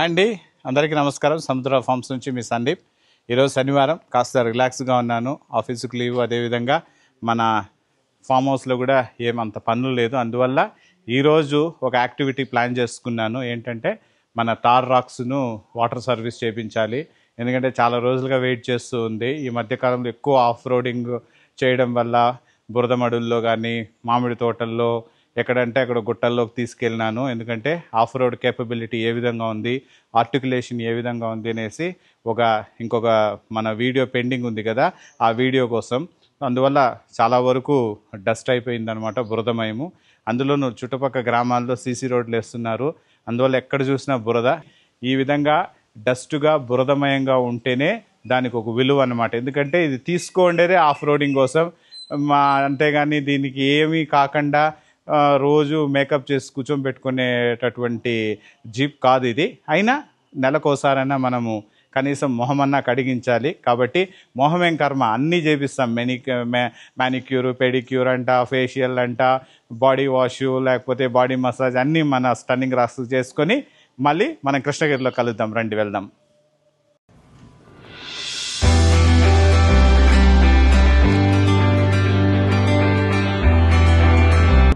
అండి అందరికీ నమస్కారం. సముద్ర ఫార్మ్స్ నుంచి మీ సందీప్. ఈరోజు శనివారం కాస్త రిలాక్స్గా ఉన్నాను. ఆఫీసుకు లీవ్, అదేవిధంగా మన ఫామ్ హౌస్లో కూడా ఏమంత పనులు లేదు. అందువల్ల ఈరోజు ఒక యాక్టివిటీ ప్లాన్ చేసుకున్నాను. ఏంటంటే మన తార్ రాక్స్ను వాటర్ సర్వీస్ చేయించాలి. ఎందుకంటే చాలా రోజులుగా వెయిట్ చేస్తూ ఉంది. ఈ మధ్యకాలంలో ఎక్కువ ఆఫ్ రోడింగ్ చేయడం వల్ల బురద మడుల్లో కానీ మామిడి తోటల్లో ఎక్కడంటే అక్కడ గుట్టల్లోకి తీసుకెళ్ళినాను. ఎందుకంటే ఆఫ్ రోడ్ కేపబిలిటీ ఏ విధంగా ఉంది, ఆర్టికులేషన్ ఏ విధంగా ఉంది అనేసి ఇంకొక మన వీడియో పెండింగ్ ఉంది కదా, ఆ వీడియో కోసం. అందువల్ల చాలా వరకు డస్ట్ అయిపోయిందనమాట, బురదమయము. అందులోనూ చుట్టుపక్కల గ్రామాల్లో సీసీ రోడ్లు వేస్తున్నారు. అందువల్ల ఎక్కడ చూసినా బురద. ఈ విధంగా డస్ట్గా బురదమయంగా ఉంటేనే దానికి ఒక విలువ అనమాట. ఎందుకంటే ఇది తీసుకోండేదే ఆఫ్ రోడింగ్ కోసం, అంతేగాని దీనికి ఏమీ కాకుండా రోజు మేకప్ చేసి కూర్చోబెట్టుకునేటటువంటి జీప్ కాదు ఇది. అయినా నెలకోసారైనా మనము కనీసం మొహమన్నా కడిగించాలి. కాబట్టి మొహమేం కర్మ, అన్నీ చేపిస్తాం. మ్యానిక్యూర్, పెడిక్యూర్ అంట, ఫేషియల్ అంట, బాడీ వాష్, లేకపోతే బాడీ మసాజ్ అన్నీ మన స్టన్నింగ్ రాక్స్ చేసుకొని మళ్ళీ మనం కృష్ణగిరిలో కలుద్దాం. రండి వెళ్దాం.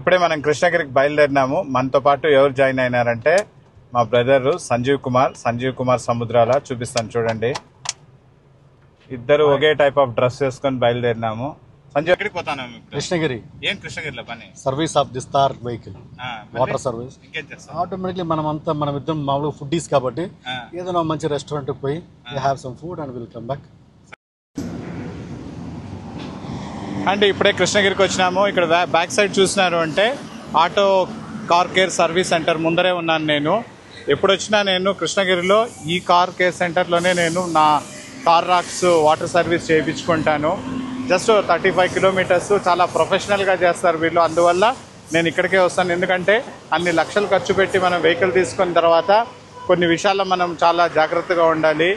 ఇప్పుడే మనం కృష్ణగిరికి బయలుదేరినాము. మనతో పాటు ఎవరు జాయిన్ అయినారంటే మా బ్రదర్ సంజీవ్ కుమార్ సముద్రాల. చూపిస్తాను చూడండి. ఇద్దరు ఒకే టైప్ ఆఫ్ డ్రెస్ వేసుకొని బయలుదేరినాము. సంజీవ్, ఎక్కడికి పోతాను? కృష్ణగిరి. ఏం కృష్ణగిరిలో పని? Service of this tar vehicle, water service. Automatically మనం ఇద్దరం మామూలుగా ఫుడ్డీస్ కాబట్టి ఏదైనా మంచి రెస్టారెంట్ పోయి have some food and will come back. అంటే ఇప్పుడే కృష్ణగిరికి వచ్చినాము. ఇక్కడ బ్యాక్ సైడ్ చూసినారు అంటే auto car care service centre ముందరే ఉన్నాను నేను. ఎప్పుడు వచ్చినా నేను కృష్ణగిరిలో ఈ కార్ కేర్ సెంటర్లోనే నేను నా తార్ రాక్స్ వాటర్ సర్వీస్ చేయించుకుంటాను. Just 35 kilometres. చాలా ప్రొఫెషనల్గా చేస్తారు వీళ్ళు. అందువల్ల నేను ఇక్కడికే వస్తాను. ఎందుకంటే అన్ని లక్షలు ఖర్చు పెట్టి మనం వెహికల్ తీసుకున్న తర్వాత కొన్ని విషయాల్లో మనం చాలా జాగ్రత్తగా ఉండాలి.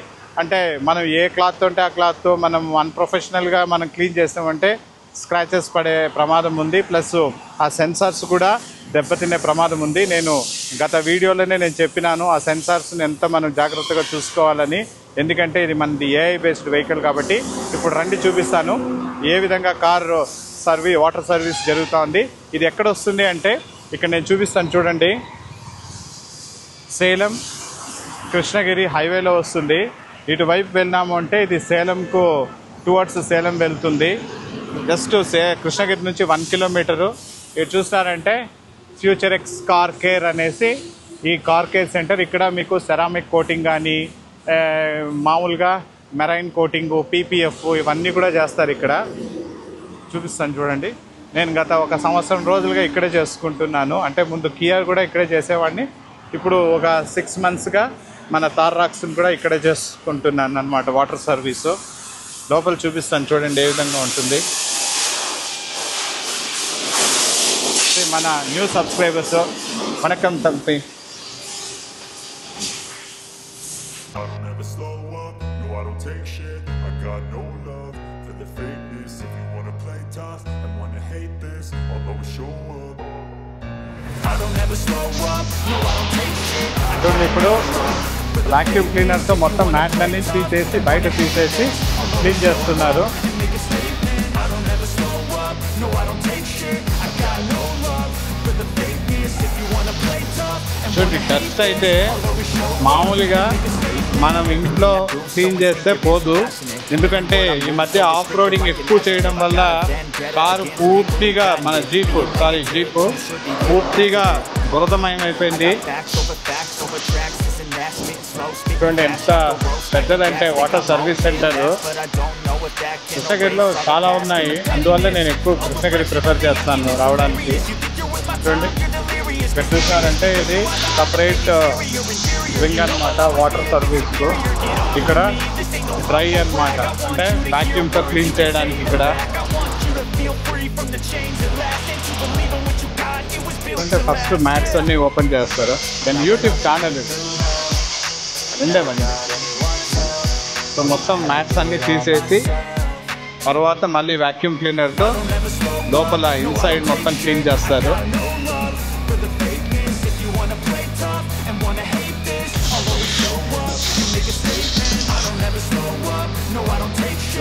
అంటే మనం ఏ క్లాత్ ఉంటే ఆ క్లాత్తో మనం అన్ప్రొఫెషనల్గా మనం క్లీన్ చేస్తామంటే స్క్రాచెస్ పడే ప్రమాదం ఉంది. ప్లస్ ఆ సెన్సార్స్ కూడా దెబ్బతినే ప్రమాదం ఉంది. నేను గత వీడియోలోనే నేను చెప్పినాను ఆ సెన్సార్స్ని ఎంత మనం జాగ్రత్తగా చూసుకోవాలని. ఎందుకంటే ఇది మనది ఏఐ బేస్డ్ వెహికల్ కాబట్టి. ఇప్పుడు రండి చూపిస్తాను ఏ విధంగా వాటర్ సర్వీస్ జరుగుతోంది. ఇది ఎక్కడ వస్తుంది అంటే ఇక్కడ నేను చూపిస్తాను చూడండి. సేలం కృష్ణగిరి హైవేలో వస్తుంది. ఇటువైపు వెళ్ళినాము అంటే ఇది సేలంకు టువర్డ్స్ సేలం వెళ్తుంది. జస్ట్ కృష్ణగిరి నుంచి 1 కిలోమీటరు. ఇటు చూస్తారంటే ఫ్యూచర్ ఎక్స్ కార్ కేర్ అనేసి ఈ కార్ కేర్ సెంటర్. ఇక్కడ మీకు సెరామిక్ కోటింగ్ కానీ మామూలుగా మెరైన్ కోటింగు, పీపీఎఫ్ ఇవన్నీ కూడా చేస్తారు ఇక్కడ. చూపిస్తాను చూడండి. నేను గత 1 సంవత్సరం రోజులుగా ఇక్కడే చేసుకుంటున్నాను. అంటే ముందు కియర్ కూడా ఇక్కడే చేసేవాడిని. ఇప్పుడు ఒక 6 మంత్స్గా మన తార్ రాక్స్ని కూడా ఇక్కడే చేసుకుంటున్నాను అన్నమాట, వాటర్ సర్వీసు. లోపల చూపిస్తాను చూడండి ఏ విధంగా ఉంటుంది. మన న్యూ సబ్స్క్రైబర్స్ వణకం తంపి. చూడండి, ఇప్పుడు వాక్యూమ్ క్లీనర్తో మొత్తం మ్యాట్లన్నీ బయట తీసేసి క్లీన్ చేస్తున్నారు. చూడండి, డస్ట్ అయితే మామూలుగా మనం ఇంట్లో క్లీన్ చేస్తే పోదు. ఎందుకంటే ఈ మధ్య ఆఫ్ రోడింగ్ ఎక్కువ చేయడం వల్ల కారు పూర్తిగా మన జీప్ పూర్తిగా బురదమయమైపోయింది. చూడండి ఎంత పెద్దదంటే వాటర్ సర్వీస్ సెంటర్. కృష్ణగిరిలో చాలా ఉన్నాయి. అందువల్ల నేను ఎక్కువ కృష్ణగిరి ప్రిఫర్ చేస్తాను రావడానికి. చూడండి, ఇక్కడ చూసారంటే ఇది సపరేట్ వింగ్ అనమాట వాటర్ సర్వీస్కు. ఇక్కడ డ్రై అనమాట, అంటే వాక్యూమ్తో క్లీన్ చేయడానికి. ఇక్కడ అంటే ఫస్ట్ మ్యాట్స్ అన్నీ ఓపెన్ చేస్తారు. దెన్ యూట్యూబ్ ఛానల్ ఉండేవండి. సో మొత్తం మ్యాట్స్ అన్నీ తీసేసి తర్వాత మళ్ళీ వాక్యూమ్ క్లీనర్తో లోపల ఇన్సైడ్ మొత్తం క్లీన్ చేస్తారు.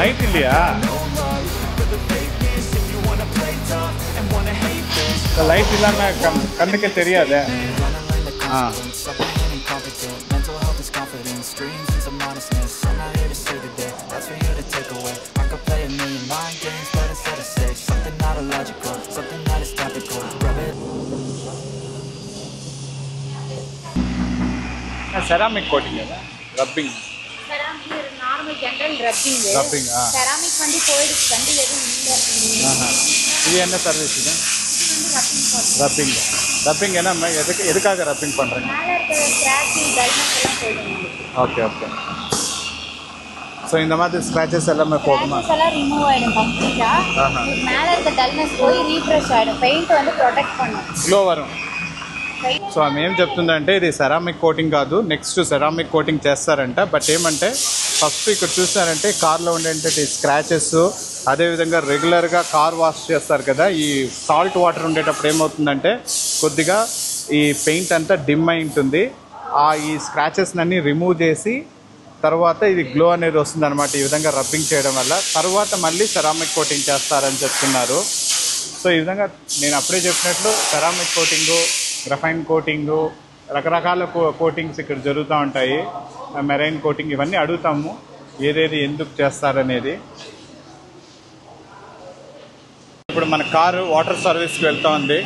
నైట్ ఇల్లియా లైట్ ఇல்லாம கண்ணுக்கு தெரியாதே సెరామిక్ కోటింగ్ కదా rubbing normal general rubbing rubbing ceramic வந்து போயிடுச்சு வண்டி எதுவும் இல்லை இது என்ன சர்வீஸ் இது ரப்பிங் ரப்பிங் என்ன எதுக்காக ரப்பிங் பண்ணுறீங்க மேலே இருக்கிற ஸ்க்ராட்ச் டல்னஸ் எல்லாம் போயிடும் ஓகே ஓகே ஸோ இந்த மாதிரி ஸ்க்ராச்சஸ் எல்லாமே போகுமா எல்லாம் ரிமூவ் ஆகிடும் கம்ப்ளீட்டாக மேலே இருக்க டல்னஸ் போய் ரீஃப்ரெஷ் ஆகிடும் பெயிண்ட் வந்து ப்ரொடெக்ட் பண்ணும் గ్లో వరం సో ఆమె ఏం చెప్తుందంటే ఇది సెరామిక్ కోటింగ్ కాదు నెక్స్ట్ సెరామిక్ కోటింగ్ చేస్తారంట బట్ ఏమంటే ఫస్ట్ ఇక్కడ చూస్తారంటే కార్లో ఉండేటువంటి స్క్రాచెస్ అదేవిధంగా రెగ్యులర్గా కార్ వాష్ చేస్తారు కదా ఈ సాల్ట్ వాటర్ ఉండేటప్పుడు ఏమవుతుందంటే కొద్దిగా ఈ పెయింట్ అంతా డిమ్ అయి ఉంటుంది ఈ స్క్రాచెస్ అన్నీ రిమూవ్ చేసి తర్వాత ఇది గ్లో అనేది వస్తుంది అనమాట ఈ విధంగా రబ్బింగ్ చేయడం వల్ల తర్వాత మళ్ళీ సెరామిక్ కోటింగ్ చేస్తారని చెప్తున్నారు సో ఈ విధంగా నేను అప్పుడే చెప్పినట్లు సెరామిక్ కోటింగు గ్రఫైన్ కోటింగు రకరకాల కోటింగ్స్ ఇక్కడ జరుగుతూ ఉంటాయి మెరైన్ కోటింగ్ ఇవన్నీ అడుగుతాము ఏదేది ఎందుకు చేస్తారనేది ఇప్పుడు మన కారు వాటర్ సర్వీస్కి వెళ్తూ ఉంది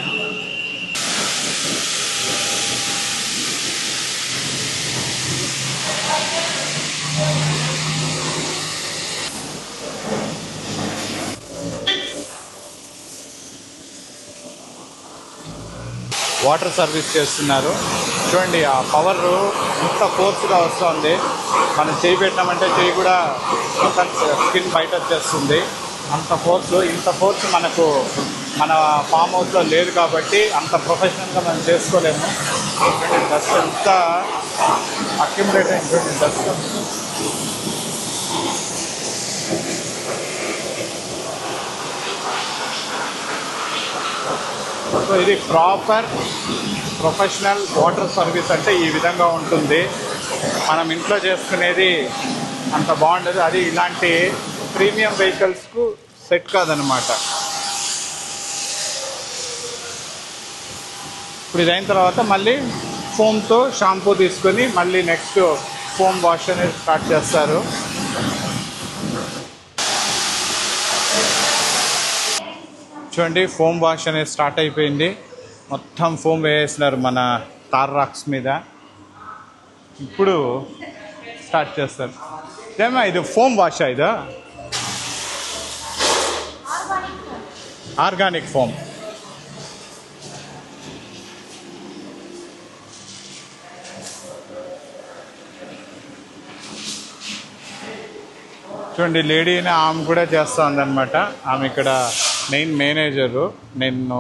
వాటర్ సర్వీస్ చేస్తున్నారు చూడండి ఆ పవర్ ఇంత ఫోర్స్గా వస్తుంది మనం చేయి పెట్టామంటే చేయి కూడా స్కిన్ బయట వచ్చేస్తుంది ఇంత ఫోర్స్ మనకు మన ఫామ్ హౌస్లో లేదు కాబట్టి అంత ప్రొఫెషనల్గా మనం చేసుకోలేము డస్ట్ ఎంత అక్యుములేట్ అయింది డస్ట్ సో ఇది ప్రాపర్ ప్రొఫెషనల్ వాటర్ సర్వీస్ అంటే ఈ విధంగా ఉంటుంది మనం ఇంట్లో చేసుకునేది అంత బాగుండదు అది ఇలాంటి ప్రీమియం వెహికల్స్కు సెట్ కాదనమాట ఇప్పుడు ఇది అయిన తర్వాత మళ్ళీ ఫోమ్తో షాంపూ తీసుకొని మళ్ళీ నెక్స్ట్ ఫోమ్ వాష్ అనేది స్టార్ట్ చేస్తారు చూడండి ఫోమ్ వాష్ అనేది స్టార్ట్ అయిపోయింది మొత్తం ఫోమ్ వేసేసినారు మన తార్ రాక్స్ మీద ఇప్పుడు స్టార్ట్ చేస్తారు ఏమా ఇది ఫోమ్ వాష్ ఇదా ఆర్గానిక్ ఫోమ్ చూడండి లేడీని ఆమె కూడా చేస్తూ ఉందన్నమాట ఆమె ఇక్కడ మెయిన్ మేనేజరు నేను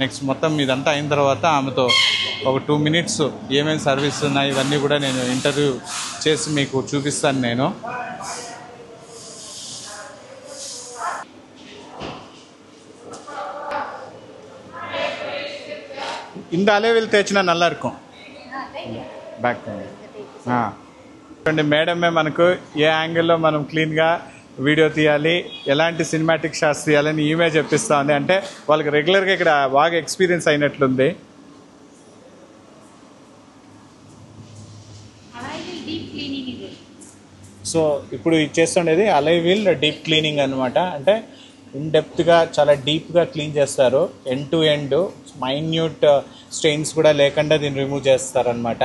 నెక్స్ట్ మొత్తం ఇదంతా అయిన తర్వాత ఆమెతో ఒక 2 minutes ఏమేమి సర్వీస్ ఉన్నాయి ఇవన్నీ కూడా నేను ఇంటర్వ్యూ చేసి మీకు చూపిస్తాను నేను இந்த அளவில் தேய்ச்சினா நல்லா இருக்கும் బ్యాక్ చూడండి మేడమే మనకు ఏ యాంగిల్లో మనం క్లీన్గా వీడియో తీయాలి ఎలాంటి సినిమాటిక్ షాట్స్ తీయాలని ఈమె చెప్పిస్తూ ఉంది అంటే వాళ్ళకి రెగ్యులర్గా ఇక్కడ బాగా ఎక్స్పీరియన్స్ అయినట్లుంది సో ఇప్పుడు చేస్తుండేది అలై వీల్ డీప్ క్లీనింగ్ అనమాట అంటే ఇన్డెప్త్గా చాలా డీప్గా క్లీన్ చేస్తారు end to end minute stains కూడా లేకుండా దీన్ని రిమూవ్ చేస్తారనమాట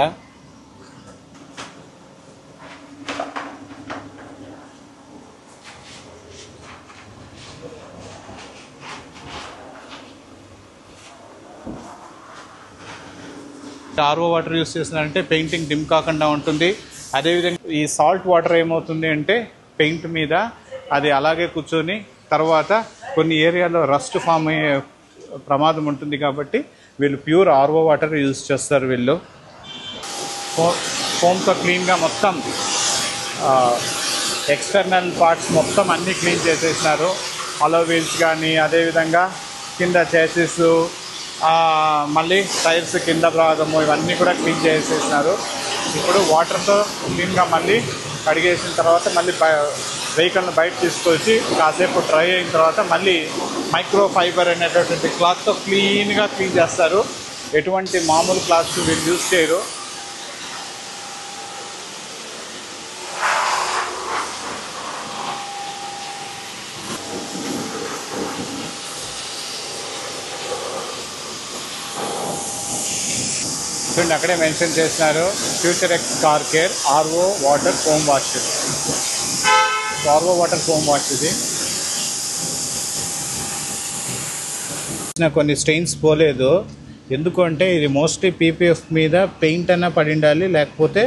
ఆర్ఓ వాటర్ యూస్ చేస్తున్నారంటే పెయింటింగ్ డిమ్ కాకుండా ఉంటుంది అదేవిధంగా ఈ సాల్ట్ వాటర్ ఏమవుతుంది అంటే పెయింట్ మీద అది అలాగే కూర్చొని తర్వాత కొన్ని ఏరియాలో రస్ట్ ఫామ్ అయ్యే ప్రమాదం ఉంటుంది కాబట్టి వీళ్ళు ప్యూర్ ఆర్ఓ వాటర్ యూజ్ చేస్తారు వీళ్ళు ఫోమ్తో క్లీన్గా మొత్తం ఎక్స్టర్నల్ పార్ట్స్ మొత్తం అన్నీ క్లీన్ చేసేసినారు అలో వీల్స్ కానీ అదేవిధంగా కింద చేసిస్ మళ్ళీ టైర్స్ కింద భాగము ఇవన్నీ కూడా క్లీన్ చేసేసినారు ఇప్పుడు వాటర్తో క్లీన్గా మళ్ళీ కడిగేసిన తర్వాత మళ్ళీ వెహికల్ని బయట తీసుకొచ్చి కాసేపు డ్రై అయిన తర్వాత మళ్ళీ మైక్రో ఫైబర్ అనేటటువంటి క్లాత్తో క్లీన్గా క్లీన్ చేస్తారు. ఎటువంటి మామూలు క్లాత్స్ వీళ్ళు యూజ్ చేయరు. చూడండి అక్కడే మెన్షన్ చేసినారు future X car care RO water foam wash. RO water foam wash ఇది. కొన్ని స్టెయిన్స్ పోలేదు. ఎందుకు అంటే ఇది మోస్ట్లీ పీపీఎఫ్ మీద పెయింట్ అన్నా పడి ఉండాలి, లేకపోతే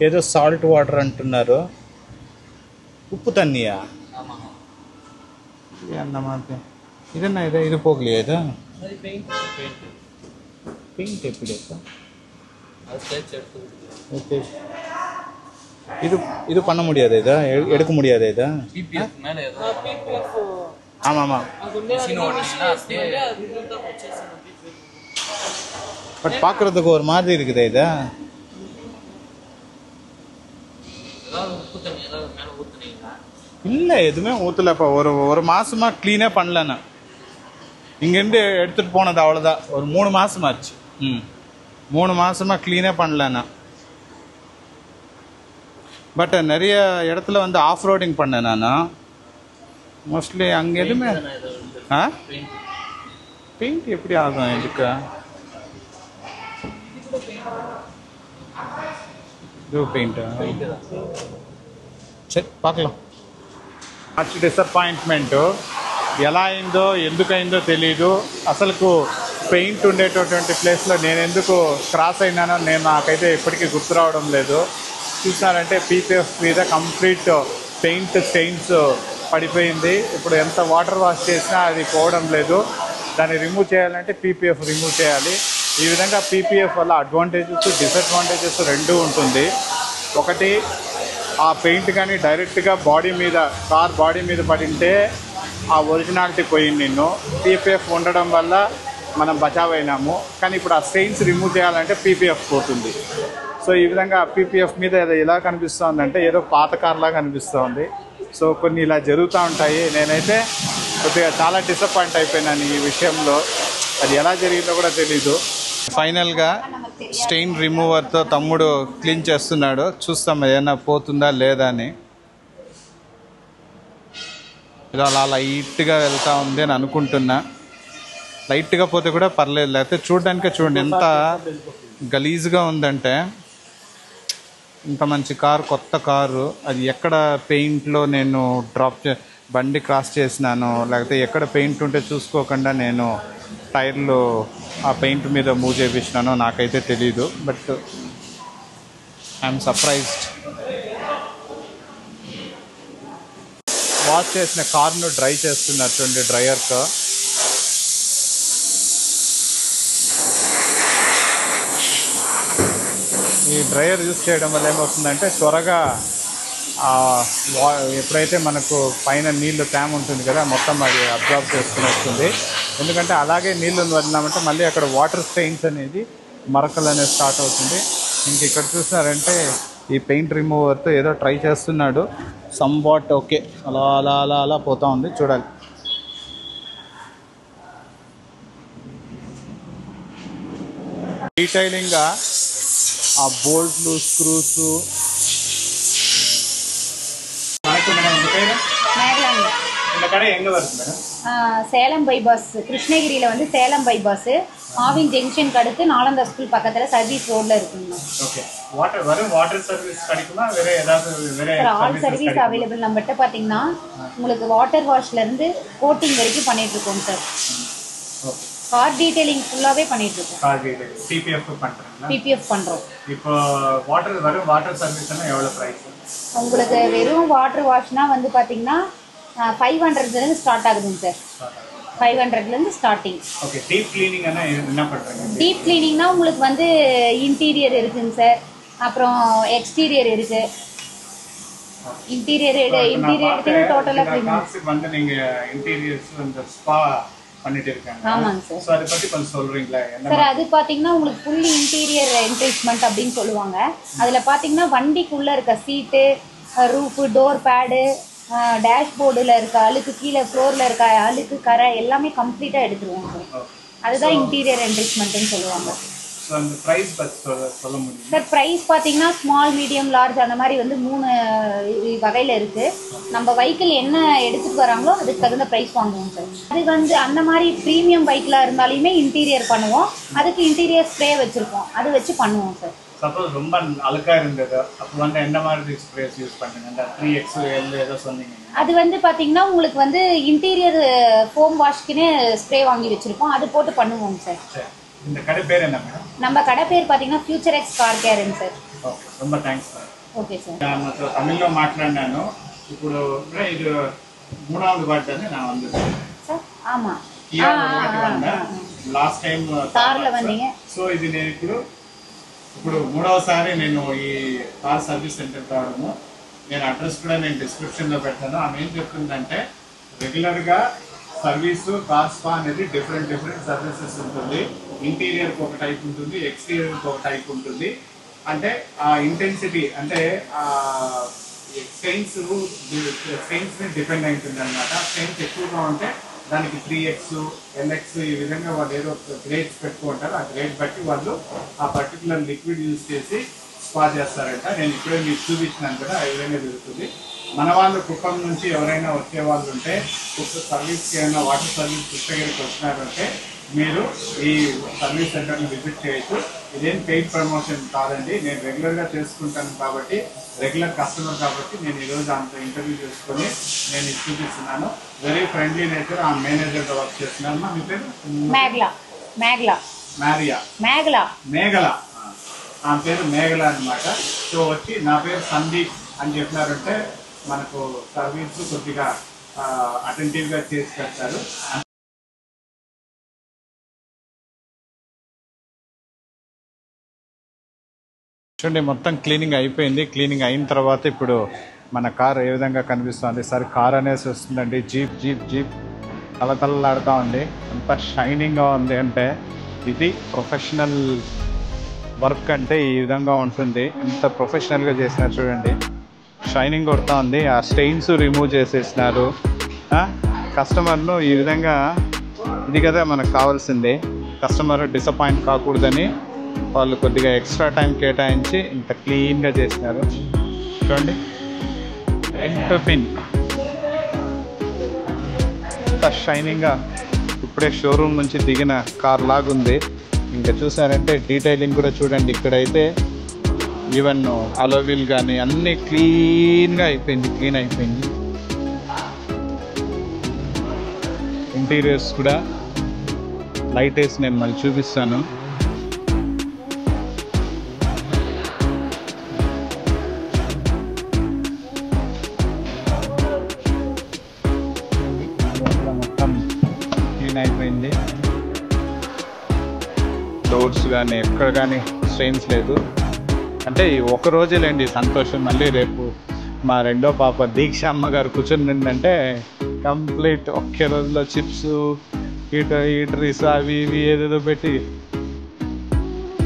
ఏదో సాల్ట్ వాటర్ అంటున్నారు. ఉప్పు తన్నీయా అన్నమాట. ఇదన్నా ఇదా ఇది పోగలేదా పెయింట్ ఎప్పుడు ஓகே இது பண்ண முடியாது இதா எடுக்க முடியாது இதா பிபிஎஃப் மேல ஏதோ பிபிஎஃப் ஆமா ஆமா மிஷின் ஓடினா அப்படியே பட் பார்க்கிறதுக்கு ஒரு மாதிரி இருக்குது இதா ஏதாவது உப்பு தண்ணி ஏதாவது மேல ஊத்துனீங்களா? இல்ல எதுமே ஊத்தலப்பா. ஒரு மாசமா க்ளீனே பண்ணல. நான் இங்கேருந்து எடுத்துட்டு போனது அவ்வளோதான். ஒரு 3 மாசமாச்சு. 3 மாசமாக க்ளீனே பண்ணலண்ணா. பட் நிறைய இடத்துல வந்து ஆஃப் ரோடிங் பண்ணேன் நான். மோஸ்ட்லி அங்கே எதுவுமே பெயிண்ட் எப்படி ஆகும் இதுக்கு? இது பெயிண்டா? சரி பார்க்கலாம். మంచి డిసప్పాయింట్మెంటు. ఎలా అయిందో ఎందుకైందో తెలీదు. అసలుకు పెయింట్ ఉండేటటువంటి ప్లేస్లో నేను ఎందుకు క్రాస్ అయినానో నాకైతే ఇప్పటికీ గుర్తు రావడం లేదు. చూసారంటే పీపీఎఫ్ మీద కంప్లీట్ పెయింట్ స్టెయిన్స్ పడిపోయింది. ఇప్పుడు ఎంత వాటర్ వాష్ చేసినా అది పోవడం లేదు. దాన్ని రిమూవ్ చేయాలంటే పీపీఎఫ్ రిమూవ్ చేయాలి. ఈ విధంగా పీపీఎఫ్ వల్ల అడ్వాంటేజెస్ డిసడ్వాంటేజెస్ రెండూ ఉంటుంది. ఒకటి ఆ పెయింట్ కానీ డైరెక్ట్గా కార్ బాడీ మీద పడింటే ఆ ఒరిజినాలిటీ పోయింది. నిన్ను పీపీఎఫ్ ఉండడం వల్ల మనం బచావ్ అయినాము. కానీ ఇప్పుడు ఆ స్టెయిన్స్ రిమూవ్ చేయాలంటే పీపీఎఫ్ పోతుంది. సో ఈ విధంగా పీపీఎఫ్ మీద ఎలా కనిపిస్తుందంటే ఏదో పాత కార్లాగా కనిపిస్తుంది. సో కొన్ని ఇలా జరుగుతూ ఉంటాయి. నేనైతే కొద్దిగా చాలా డిసప్పాయింట్ అయిపోయినాను ఈ విషయంలో. అది ఎలా జరిగిందో కూడా తెలీదు. ఫైనల్గా స్టెయిన్ రిమూవర్తో తమ్ముడు క్లీన్ చేస్తున్నాడు. చూస్తాం ఏదైనా పోతుందా లేదా అని. ఇలా అలా లైట్గా వెళ్తూ ఉంది అని అనుకుంటున్నా. లైట్గా పోతే కూడా పర్లేదు. లేకపోతే చూడడానికే చూడండి ఎంత గలీజ్గా ఉందంటే. ఇంత మంచి కారు, కొత్త కారు, అది ఎక్కడ పెయింట్లో నేను బండి క్రాస్ చేసినాను, లేకపోతే ఎక్కడ పెయింట్ ఉంటే చూసుకోకుండా నేను టైర్లు ఆ పెయింట్ మీద మూవ్ చేపించినానో నాకైతే తెలీదు. But I'm surprised. వాష్ చేసిన కార్ను డ్రై చేస్తున్నట్టుండి డ్రైయర్తో. ఈ డ్రైయర్ యూజ్ చేయడం వల్ల ఏమవుతుందంటే త్వరగా ఎప్పుడైతే మనకు పైన నీళ్ళు తేమ ఉంటుంది కదా, మొత్తం అది అబ్జర్వ్ చేసుకుని వస్తుంది. ఎందుకంటే అలాగే నీళ్ళని వదిలినామంటే మళ్ళీ అక్కడ వాటర్ స్టెయిన్స్ అనేది మరకలు అనేది స్టార్ట్ అవుతుంది. ఇంక ఇక్కడ చూసినారంటే ఈ పెయింట్ రిమూవర్తో ఏదో ట్రై చేస్తున్నాడు. సమ్ వాట్ ఓకే, అలా అలా అలా అలా పోతూ ఉంది. చూడాలి. డీటెయిలింగ్గా ఆ బోల్ట్లు, స్క్రూస్. இந்த கடை எங்க வருது மேடம்? சேலம் பைபாஸ், கிருஷ்ணகிரியில வந்து சேலம் பைபாஸ் ஆவின் ஜங்ஷனுக்கு அடுத்து நாலந்தா ஸ்கூல் பக்கத்துல சர்வீஸ் ரோட்ல இருக்குங்க. ஓகே. வாட்டர் சர்வீஸ் கிடைக்குமா? வேற ஏதாவது ஆல் சர்வீஸ் அவைலபிள். நம்மகிட்ட பாத்தீங்கன்னா உங்களுக்கு வாட்டர் வாஷ்ல இருந்து கோட்டிங் வரைக்கும் பண்ணிட்டு இருக்கோம் சார். ஓகே. கார் டீடைலிங் ஃபுல்லாவே பண்ணிட்டு இருக்கோம். கார் டீடைலிங் பிபிஎஃப் பண்றீங்களா? பிபிஎஃப் பண்றோம். இப்போ வாட்டர் சர்வீஸ்னா எவ்வளவு பிரைஸ்? உங்களுக்கு வெறும் வாட்டர் வாஷ்னா வந்து பாத்தீங்கன்னா 500 இருந்து ஸ்டார்ட் ஆகுதுங்க சார். 500 இருந்து ஸ்டார்டிங். ஓகே. டீப் கிளீனிங் என்ன பண்றீங்க? டீப் கிளீனிங்னா உங்களுக்கு வந்து இன்டீரியர் இருக்குங்க சார், அப்புறம் எக்ஸ்டீரியர் இருக்கு. இன்டீரியர் எடுத்து டோட்டலா கிளீனிங் வந்து நீங்க இன்டீரியர்ஸ் அந்த ஸ்பா பண்ணிட்டு இருக்காங்க. ஆமாங்க சார். சோ அத பத்தி கொஞ்சம் சொல்றீங்களா? சார் அது பாத்தீங்கன்னா உங்களுக்கு ஃபுல்லி இன்டீரியர் என்ட்ரிச்மென்ட் அப்படின்னு சொல்லுவாங்க. அதுல பாத்தீங்கன்னா வண்டிக்குள்ள இருக்க சீட்டு, ரூஃப், டோர் பேடு, டேஷ் போர்டில் இருக்க அழுக்கு, கீழே ஃப்ளோரில் இருக்க அழுக்கு, கரை எல்லாமே கம்ப்ளீட்டாக எடுத்துருவோம் சார். அதுதான் இன்டீரியர் என்ரிச்மெண்ட்டுன்னு சொல்லுவாங்க. சார் ப்ரைஸ் பார்த்தீங்கன்னா ஸ்மால், மீடியம், லார்ஜ் அந்த மாதிரி வந்து 3 வகையில் இருக்குது. நம்ம வெஹிக்கிள் என்ன எடுத்துகிட்டு வராங்களோ அதுக்கு தகுந்த ப்ரைஸ் வாங்குவோம் சார். அது வந்து அந்த மாதிரி ப்ரீமியம் பைக்கில் இருந்தாலுமே இன்டீரியர் பண்ணுவோம். அதுக்கு இன்டீரியர் ஸ்ப்ரே வச்சுருக்கோம், அது வச்சு பண்ணுவோம் சார். சப்போஸ் ரொம்ப அழுக்காக இருந்தது அப்போ வந்து என்ன மாதிரி ஸ்ப்ரேஸ் யூஸ் பண்ணுங்க? அந்த 3XL ஏதோ சொன்னீங்க. அது வந்து பார்த்தீங்கன்னா உங்களுக்கு வந்து இன்டீரியர் ஃபோம் வாஷ்க்குன்னு ஸ்ப்ரே வாங்கி வச்சுருக்கோம், அது போட்டு பண்ணுவோம் சார். இந்த கடை பேர் என்ன மேடம்? நம்ம கடை பேர் பார்த்தீங்கன்னா future X car caring sir. Okay, ரொம்ப థ్యాంక్స్ సార్. Okay sir. నాతో తమిళ్లో మాట్లాడినాను. ఇప్పుడు ఇది మూడవది వాటిని నా వంద సార్. ఆమా కియా వాటి వంద లాస్ట్ టైం కార్ల వందీங்க. సో ఇది నేను ఇప్పుడు మూడవసారి నేను ఈ కార్ సర్వీస్ సెంటర్ రావడము. నేను అడ్రస్ కూడా నేను డిస్క్రిప్షన్లో పెడతాను. ఆమె ఏం చెప్తుందంటే రెగ్యులర్గా సర్వీసు కార్ స్పా అనేది డిఫరెంట్ సర్వీసెస్ ఉంటుంది. ఇంటీరియర్కి ఒక టైప్ ఉంటుంది, ఎక్స్టీరియర్కి ఒక టైప్ ఉంటుంది. అంటే ఆ ఇంటెన్సిటీ అంటే స్ట్రెయిన్స్ని డిపెండ్ అయి ఉంటుంది అనమాట. స్ట్రెయిన్స్ ఎక్కువగా ఉంటే దానికి 3X, LX ఈ విధంగా వాళ్ళు ఏదో గ్రేడ్స్ పెట్టుకుంటారు. ఆ గ్రేడ్ బట్టి వాళ్ళు ఆ పర్టికులర్ లిక్విడ్ యూజ్ చేసి స్పా చేస్తారంట. నేను ఇప్పుడే మీకు చూపించినాను కదా, ఆ విధంగా జరుగుతుంది. మన వాళ్ళు కుప్పం నుంచి ఎవరైనా వచ్చే వాళ్ళు ఉంటే సర్వీస్కి ఏమైనా వాటర్ సర్వీస్ కృష్ణగిరికి వచ్చినారంటే మీరు ఈ సర్వీస్ సెంటర్ని విజిట్ చేయొచ్చు. ఇదేం పెయిడ్ ప్రమోషన్ కాదండి, నేను రెగ్యులర్గా చేసుకుంటాను కాబట్టి, రెగ్యులర్ కస్టమర్ కాబట్టి నేను ఈరోజు అంత ఇంటర్వ్యూ చేసుకొని నేను ఇది చూపిస్తున్నాను. Very friendly nature. ఆ మేనేజర్గా వర్క్ చేస్తున్నాను. మీ పేరు? మేఘల. ఆ పేరు మేఘల అనమాట. సో వచ్చి నా పేరు సందీప్ అని చెప్పినారంటే మనకు సర్వీస్ కొద్దిగా అటెంటివ్గా చేసి పెడతారు. చూడండి, మొత్తం క్లీనింగ్ అయిపోయింది. క్లీనింగ్ అయిన తర్వాత ఇప్పుడు మన కార్ ఏ విధంగా కనిపిస్తుంది. సరే, కార్ అనేసి వస్తుందండి. జీప్ తలతలలాడుతూ ఉంది. అంత షైనింగ్గా ఉంది. అంటే ఇది ప్రొఫెషనల్ వర్క్ అంటే ఈ విధంగా ఉంటుంది. ఎంత ప్రొఫెషనల్గా చేసినారు చూడండి. షైనింగ్ కొడుతూ ఉంది. ఆ స్టెయిన్స్ రిమూవ్ చేసేసినారు. కస్టమర్ను ఈ విధంగా, ఇది కదా మనకు కావాల్సింది. కస్టమర్ డిసప్పాయింట్ కాకూడదని వాళ్ళు కొద్దిగా ఎక్స్ట్రా టైం కేటాయించి ఇంత క్లీన్గా చేసినారు. చూడండి, ఎంటర్పిన్ ఇంత షైనింగ్గా ఇప్పుడే షోరూమ్ నుంచి దిగిన కార్ లాగుంది. ఇంకా చూసారంటే డీటెయిలింగ్ కూడా చూడండి. ఇక్కడైతే ఈవెన్ అలోవీల్ కానీ అన్నీ క్లీన్ అయిపోయింది. ఇంటీరియర్స్ కూడా లైట్ వేసి నేను మళ్ళీ చూపిస్తాను. మొత్తం క్లీన్ అయిపోయింది. డోర్స్ కానీ ఎక్కడ కానీ స్ట్రెయిన్స్ లేదు. అంటే ఒక రోజేలేండి సంతోషం. మళ్ళీ రేపు మా రెండో పాప దీక్ష అమ్మగారు కూర్చునిందంటే కంప్లీట్ ఒకే రోజులో చిప్స్, హీటరీస్ అవి ఇవి ఏదేదో పెట్టి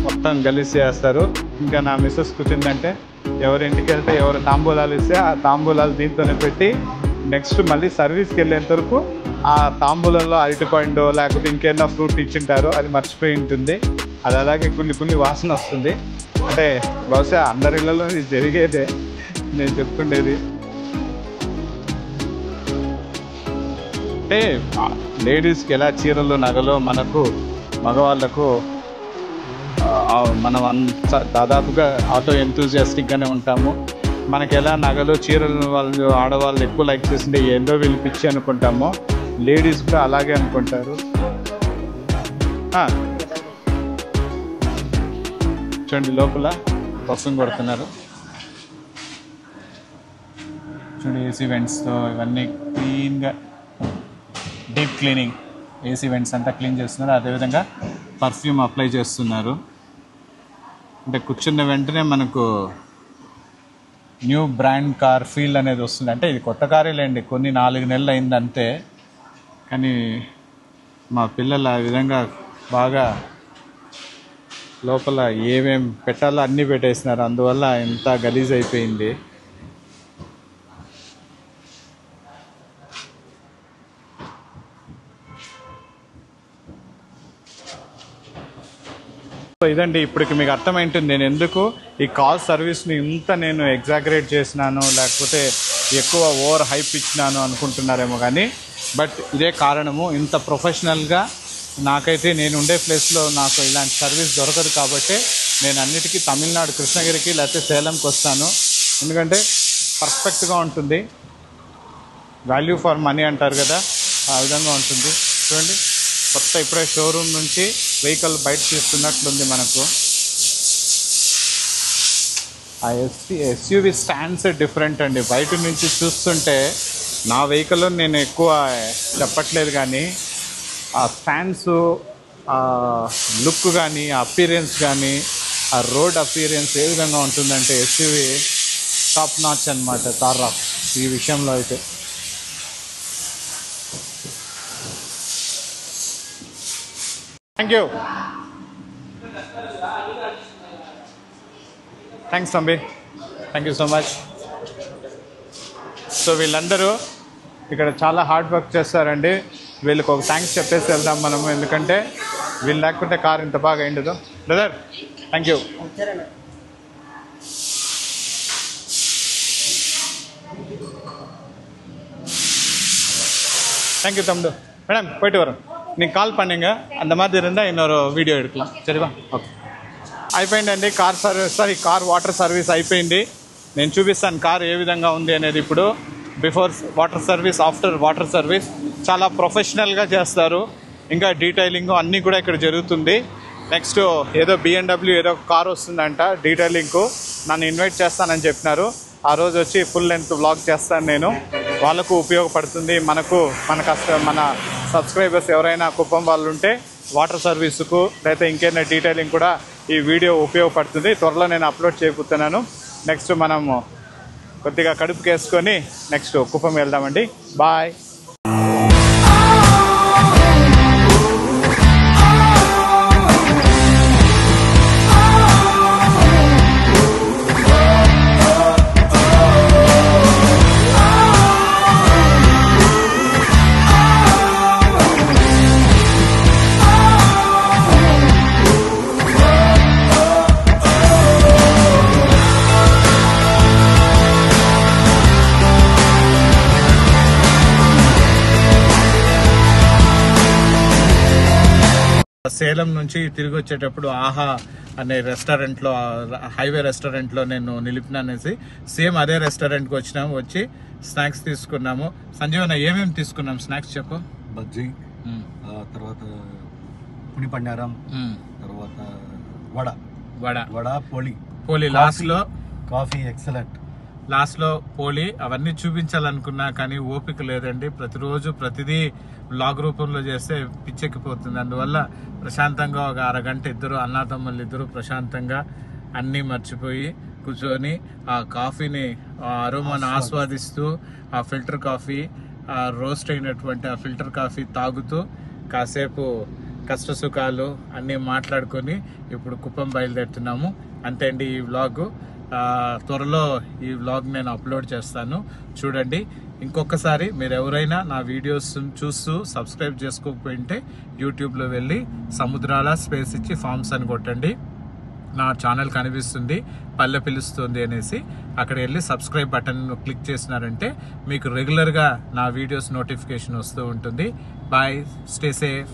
మొత్తం గలీజ్ చేస్తారు. ఇంకా నా మిస్సెస్ కూర్చుందంటే ఎవరింటికి వెళ్తే ఎవరు తాంబూలాలు ఇస్తే ఆ తాంబూలాలు దీంతోనే పెట్టి నెక్స్ట్ మళ్ళీ సర్వీస్కి వెళ్ళేంత వరకు ఆ తాంబూలంలో అరటిపండు లేకపోతే ఇంకేమైనా ఫ్రూట్ ఇచ్చింటారో అది మర్చిపోయి ఉంటుంది. అది అలాగే కొన్ని వాసన వస్తుంది. అంటే బహుశా అందరి ఇళ్ళలో ఇది జరిగేదే నేను చెప్తుండేది. అంటే లేడీస్కి ఎలా చీరలు నగలు మనకు మగవాళ్ళకు మనం అంత దాదాపుగా ఆటో ఎంతూజియాస్టిక్గానే ఉంటాము. మనకి ఎలా నగలు చీరలు వాళ్ళు ఆడవాళ్ళు ఎక్కువ లైక్ చేసింటే ఏందో పిలిపించి అనుకుంటామో, లేడీస్ కూడా అలాగే అనుకుంటారు. చూడండి, లోపల పసుపు కొడుతున్నారు. చూడండి, ఏసీ వెంట్స్తో ఇవన్నీ క్లీన్గా డీప్ క్లీనింగ్, ఏసీ వెంట్స్ అంతా క్లీన్ చేస్తున్నారు. అదేవిధంగా పర్ఫ్యూమ్ అప్లై చేస్తున్నారు. అంటే కూర్చున్న వెంటనే మనకు న్యూ బ్రాండ్ కార్ ఫీల్ అనేది వస్తుంది. అంటే ఇది కొత్త కారే లేండి, కొన్ని 4 నెలలు అయింది అంతే. కానీ మా పిల్లలు ఆ విధంగా బాగా లోపల ఏమేం పెట్టాలో అన్నీ పెట్టేసినారు. అందువల్ల ఎంత గలీజ్ అయిపోయింది. సో ఇదండి, ఇప్పటికి మీకు అర్థమైంటుంది నేను ఎందుకు ఈ కాల్ సర్వీస్ని ఇంత నేను ఎగ్జాగరేట్ చేసినాను, లేకపోతే ఎక్కువ ఓవర్ హైప్ ఇచ్చినాను అనుకుంటున్నారేమో కానీ, బట్ ఇదే కారణము. ఇంత ప్రొఫెషనల్గా నాకైతే నేను ఉండే ప్లేస్లో నాకు ఇలాంటి సర్వీస్ దొరకదు కాబట్టి నేను అన్నిటికీ తమిళనాడు కృష్ణగిరికి లేకపోతే సేలంకి వస్తాను. ఎందుకంటే పర్ఫెక్ట్గా ఉంటుంది, వాల్యూ ఫర్ మనీ అంటారు కదా, ఆ విధంగా ఉంటుంది. చూడండి, కొత్త ఇప్పుడే షోరూమ్ నుంచి వెహికల్ బయట తీస్తున్నట్లుంది మనకు. ఆ ఎస్యూవి స్టాండ్స్ డిఫరెంట్ అండి. బయట నుంచి చూస్తుంటే నా వెహికల్లో నేను ఎక్కువ చెప్పట్లేదు కానీ ఆ స్టాండ్స్, ఆ లుక్ కానీ, ఆ అపీరియన్స్ కానీ, ఆ రోడ్ అపీరియన్స్ ఏ విధంగా ఉంటుందంటే ఎస్యూవి టాప్ నాచ్ అనమాట. తారా ఈ విషయంలో అయితే థ్యాంక్ యూ. థ్యాంక్స్ తంబి, thank you so much. So వీళ్ళందరూ ఇక్కడ చాలా హార్డ్ వర్క్ చేస్తారండి. వీళ్ళకి ఒక థ్యాంక్స్ చెప్పేసి వెళ్దాం మనము, ఎందుకంటే వీళ్ళు లేకపోతే కార్ ఇంత బాగా అయిండదు. Brother thank you. தேங்க்யூ தம்பு. மேடம் போயிட்டு வரோம், நீங்கள் கால் பண்ணுங்க, அந்த மாதிரி இருந்தால் இன்னொரு వీడియో எடுக்கலாம், சரிవా? ఓకే, అయిపోయిందండి కార్ వాటర్ సర్వీస్ అయిపోయింది. నేను చూపిస్తాను కార్ ఏ విధంగా ఉంది అనేది. ఇప్పుడు before water service, after water service చాలా ప్రొఫెషనల్గా చేస్తారు. ఇంకా డీటెయిలింగ్ అన్నీ కూడా ఇక్కడ జరుగుతుంది. నెక్స్ట్ ఏదో BMW ఏదో కార్ వస్తుందంట డీటెయిలింగ్కు, నన్ను ఇన్వైట్ చేస్తానని చెప్పినారు. ఆ రోజు వచ్చి ఫుల్ లెంత్ వ్లాగ్ చేస్తాను నేను. వాళ్ళకు ఉపయోగపడుతుంది, మన సబ్స్క్రైబర్స్ ఎవరైనా కుప్పం వాళ్ళు ఉంటే వాటర్ సర్వీసుకు లేదా ఇంకేమైనా డీటెయిలింగ్ కూడా ఈ వీడియో ఉపయోగపడుతుంది. త్వరలో నేను అప్లోడ్ చేయబోతున్నాను. నెక్స్ట్ మనము కొద్దిగా కడుపుకేసుకొని నెక్స్ట్ కుప్పం వెళ్దామండి. బాయ్. సేలం నుంచి తిరిగి వచ్చేటప్పుడు ఆహా అనే రెస్టారెంట్లో, హైవే రెస్టారెంట్లో నేను నిలిపిననేసి సేమ్ అదే రెస్టారెంట్కి వచ్చినాము. వచ్చి స్నాక్స్ తీసుకున్నాము. సంజీవన ఏమేమి తీసుకున్నాం స్నాక్స్ చెప్పు. బజ్జీ, తర్వాత పునిపండారం, తర్వాత వడ, పోలి లాస్ట్లో కాఫీ ఎక్సలెంట్. లాస్ట్లో పోలి అవన్నీ చూపించాలనుకున్నా కానీ ఓపిక లేదండి. ప్రతిరోజు ప్రతిదీ వ్లాగ్ రూపంలో చేస్తే పిచ్చెక్కిపోతుంది. అందువల్ల ప్రశాంతంగా ఒక అరగంట ఇద్దరు అన్నాతమ్ముళ్ళు ఇద్దరు ప్రశాంతంగా అన్నీ మర్చిపోయి కూర్చొని ఆ కాఫీని, ఆ అరోమాను ఆస్వాదిస్తూ, ఆ ఫిల్టర్ కాఫీ, ఆ రోస్ట్ అయినటువంటి ఆ ఫిల్టర్ కాఫీ తాగుతూ కాసేపు కష్ట సుఖాలు అన్నీ మాట్లాడుకొని ఇప్పుడు కుప్పం బయలుదేరుతున్నాము. అంతే అండి ఈ వ్లాగు. త్వరలో ఈ వ్లాగ్ నేను అప్లోడ్ చేస్తాను, చూడండి. ఇంకొకసారి మీరు ఎవరైనా నా వీడియోస్ చూస్తూ సబ్స్క్రైబ్ చేసుకోకపోయింటే యూట్యూబ్లో వెళ్ళి సముద్రాల స్పేస్ ఇచ్చి ఫార్మ్స్ అని కొట్టండి. నా ఛానల్ కనిపిస్తుంది, పల్లె పిలుస్తుంది అనేసి. అక్కడ వెళ్ళి సబ్స్క్రైబ్ బటన్ క్లిక్ చేసినారంటే మీకు రెగ్యులర్గా నా వీడియోస్ నోటిఫికేషన్ వస్తూ ఉంటుంది. Bye, stay safe.